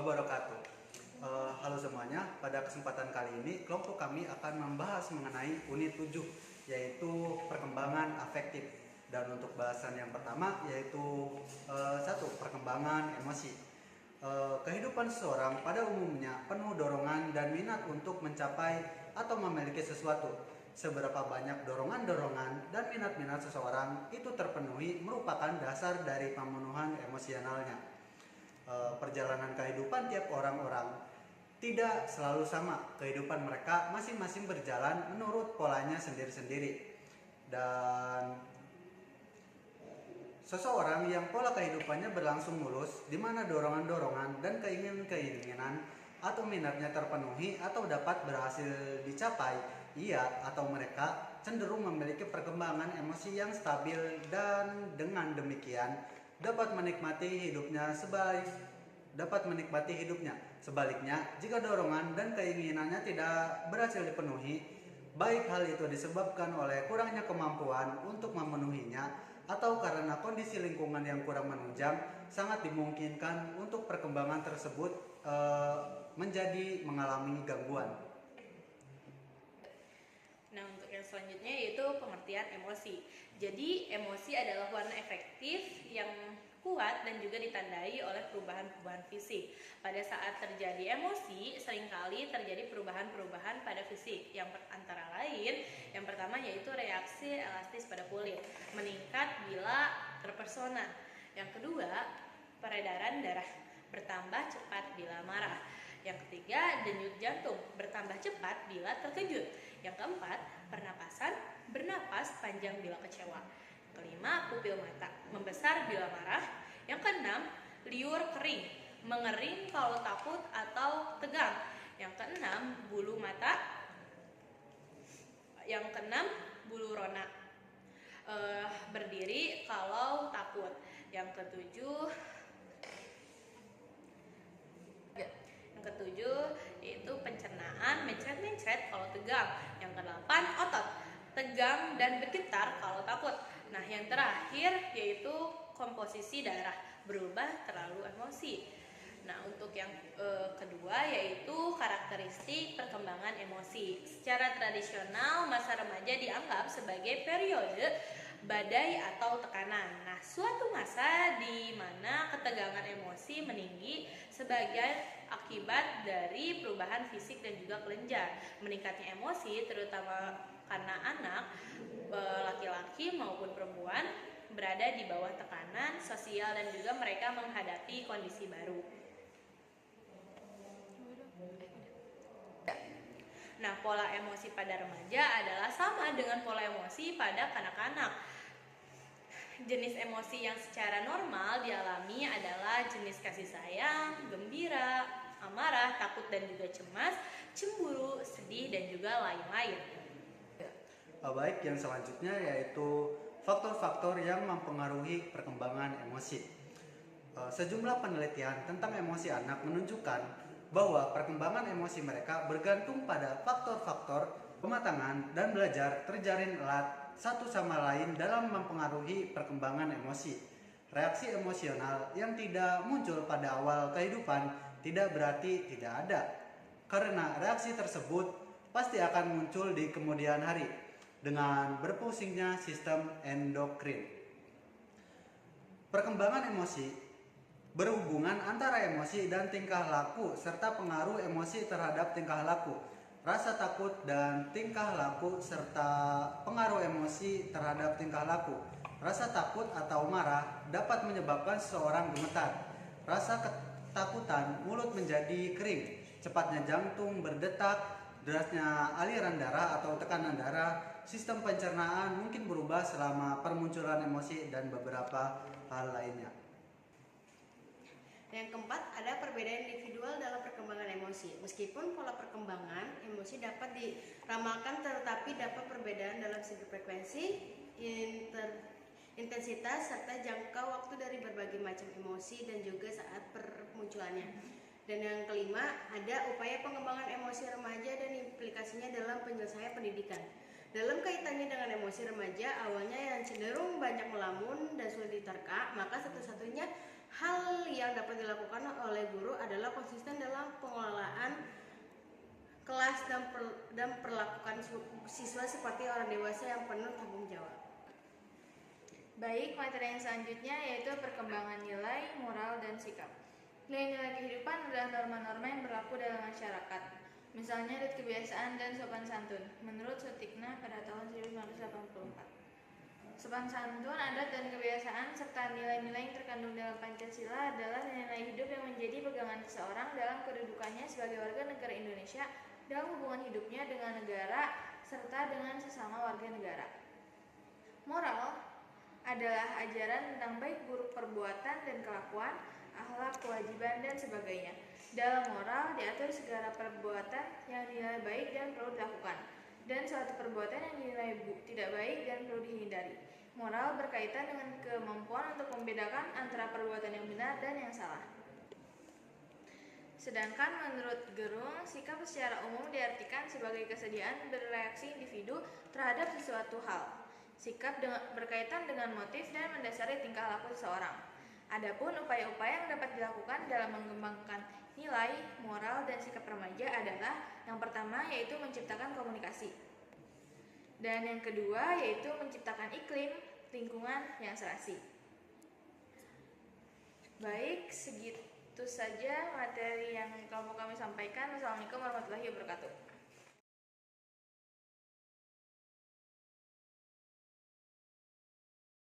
wabarakatuh. Halo semuanya, pada kesempatan kali ini kelompok kami akan membahas mengenai unit 7, yaitu perkembangan afektif. Dan untuk bahasan yang pertama yaitu perkembangan emosi. Kehidupan seseorang pada umumnya penuh dorongan dan minat untuk mencapai atau memiliki sesuatu. Seberapa banyak dorongan-dorongan dan minat-minat seseorang itu terpenuhi merupakan dasar dari pemenuhan emosionalnya. Perjalanan kehidupan tiap orang-orang tidak selalu sama. Kehidupan mereka masing-masing berjalan menurut polanya sendiri-sendiri. Dan seseorang yang pola kehidupannya berlangsung mulus, di mana dorongan-dorongan dan keinginan-keinginan atau minatnya terpenuhi atau dapat berhasil dicapai, ia atau mereka cenderung memiliki perkembangan emosi yang stabil dan dengan demikian dapat menikmati hidupnya. Sebaliknya, jika dorongan dan keinginannya tidak berhasil dipenuhi, baik hal itu disebabkan oleh kurangnya kemampuan untuk memenuhinya atau karena kondisi lingkungan yang kurang menunjang, sangat dimungkinkan untuk perkembangan tersebut menjadi mengalami gangguan. Nah, untuk yang selanjutnya yaitu pengertian emosi. Jadi, emosi adalah warna efektif yang kuat dan juga ditandai oleh perubahan-perubahan fisik. Pada saat terjadi emosi, seringkali terjadi perubahan-perubahan pada fisik. Antara lain, yang pertama yaitu reaksi elastis pada kulit, meningkat bila terpesona. Yang kedua, peredaran darah bertambah cepat bila marah. Yang ketiga, denyut jantung bertambah cepat bila terkejut. Yang keempat, pernapasan bernapas panjang bila kecewa. Yang kelima, pupil mata membesar bila marah. Yang keenam, liur kering mengering kalau takut atau tegang. Yang keenam, bulu mata. Yang keenam, bulu rona berdiri kalau takut. Yang ketujuh yaitu pencernaan mencret-mencret kalau tegang. Yang kedelapan, otot tegang dan bergetar kalau takut. Nah, yang terakhir yaitu komposisi darah berubah terlalu emosi. Nah, untuk yang kedua yaitu karakteristik perkembangan emosi. Secara tradisional, masa remaja dianggap sebagai periode badai atau tekanan. Nah, suatu masa di mana ketegangan emosi meninggi sebagai akibat dari perubahan fisik dan juga kelenjar. Meningkatnya emosi terutama karena anak laki-laki maupun perempuan berada di bawah tekanan sosial dan juga mereka menghadapi kondisi baru. Nah, pola emosi pada remaja adalah sama dengan pola emosi pada kanak-kanak. Jenis emosi yang secara normal dialami adalah jenis kasih sayang, gembira, amarah, takut dan juga cemas, cemburu, sedih dan juga lain-lain. Baik, yang selanjutnya yaitu faktor-faktor yang mempengaruhi perkembangan emosi. Sejumlah penelitian tentang emosi anak menunjukkan bahwa perkembangan emosi mereka bergantung pada faktor-faktor kematangan dan belajar terjalin erat satu sama lain dalam mempengaruhi perkembangan emosi. Reaksi emosional yang tidak muncul pada awal kehidupan tidak berarti tidak ada, karena reaksi tersebut pasti akan muncul di kemudian hari dengan berfungsinya sistem endokrin. Perkembangan emosi berhubungan antara emosi dan tingkah laku serta pengaruh emosi terhadap tingkah laku. Rasa takut dan tingkah laku serta pengaruh emosi terhadap tingkah laku. Rasa takut atau marah dapat menyebabkan seseorang gemetar. Rasa ketakutan, mulut menjadi kering, cepatnya jantung berdetak, derasnya aliran darah atau tekanan darah, sistem pencernaan mungkin berubah selama permunculan emosi dan beberapa hal lainnya. Yang keempat, ada perbedaan individual dalam perkembangan emosi. Meskipun pola perkembangan emosi dapat diramalkan, tetapi dapat perbedaan dalam segi frekuensi, intensitas, serta jangka waktu dari berbagai macam emosi dan juga saat permunculannya. Dan yang kelima, ada upaya pengembangan emosi remaja dan implikasinya dalam penyelesaian pendidikan. Dalam kaitannya dengan emosi remaja, awalnya yang cenderung banyak melamun dan sulit diterka, maka satu-satunya Hal yang dapat dilakukan oleh guru adalah konsisten dalam pengelolaan kelas dan perlakukan siswa seperti orang dewasa yang penuh tanggung jawab. Baik, materi yang selanjutnya yaitu perkembangan nilai, moral, dan sikap. Nilai-nilai kehidupan adalah norma-norma yang berlaku dalam masyarakat. Misalnya adat kebiasaan dan sopan santun, menurut Sutikna pada tahun 1984. Sopan santun, adat dan kebiasaan, serta nilai-nilai yang terkandung dalam Pancasila adalah nilai hidup yang menjadi pegangan seseorang dalam kedudukannya sebagai warga negara Indonesia, dalam hubungan hidupnya dengan negara, serta dengan sesama warga negara. Moral adalah ajaran tentang baik buruk perbuatan dan kelakuan, akhlak, kewajiban, dan sebagainya. Dalam moral diatur segala perbuatan yang dinilai baik dan perlu dilakukan, dan suatu perbuatan yang dinilai tidak baik dan perlu dihindari. Moral berkaitan dengan kemampuan untuk membedakan antara perbuatan yang benar dan yang salah. Sedangkan menurut Gerung, sikap secara umum diartikan sebagai kesediaan bereaksi individu terhadap sesuatu hal. Sikap berkaitan dengan motif dan mendasari tingkah laku seseorang. Adapun upaya-upaya yang dapat dilakukan dalam mengembangkan nilai, moral, dan sikap remaja adalah yang pertama yaitu menciptakan komunikasi. Dan yang kedua yaitu menciptakan iklim lingkungan yang serasi. Baik, segitu saja materi yang kelompok kami sampaikan. Wassalamualaikum warahmatullahi wabarakatuh.